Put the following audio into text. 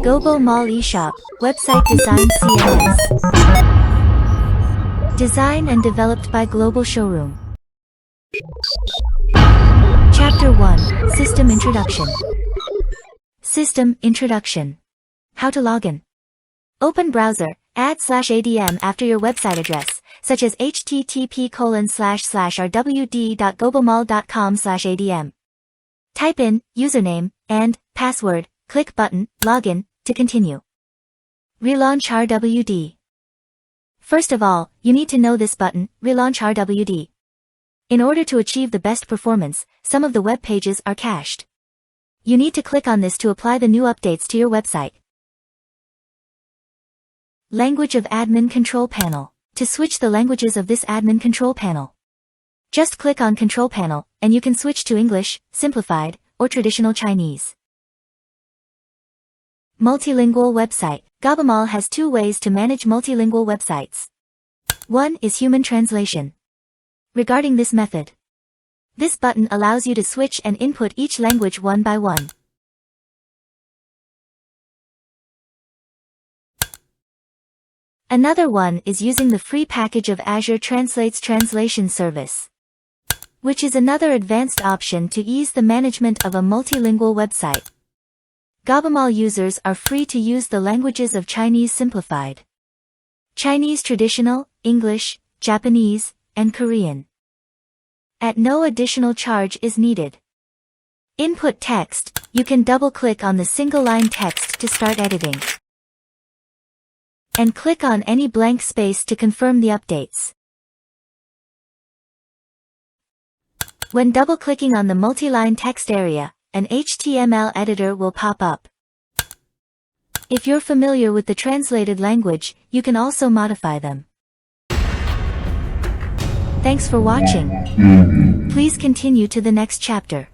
Gobomall ESHOP, Website Design CMS. Designed and developed by Global Showroom. Chapter 1, System Introduction. System Introduction. How to login. Open browser, add /adm after your website address, such as http://rwd.gobomall.com/adm. Type in username and password, click button, login, to continue. Relaunch-RWD. First of all, you need to know this button, Relaunch-RWD. In order to achieve the best performance, some of the web pages are cached. You need to click on this to apply the new updates to your website. Language of Admin Control Panel. To switch the languages of this Admin Control Panel, just click on Control Panel, and you can switch to English, Simplified, or Traditional Chinese. Multilingual Website. Gobomall has two ways to manage multilingual websites. One is human translation. Regarding this method, this button allows you to switch and input each language one by one. Another one is using the free package of Azure Translate's translation service, which is another advanced option to ease the management of a multilingual website. Gobomall users are free to use the languages of Chinese Simplified, Chinese Traditional, English, Japanese, and Korean, at no additional charge is needed. Input text. You can double-click on the single-line text to start editing, and click on any blank space to confirm the updates. When double-clicking on the multi-line text area, an HTML editor will pop up. If you're familiar with the translated language, you can also modify them. Thanks for watching. Please continue to the next chapter.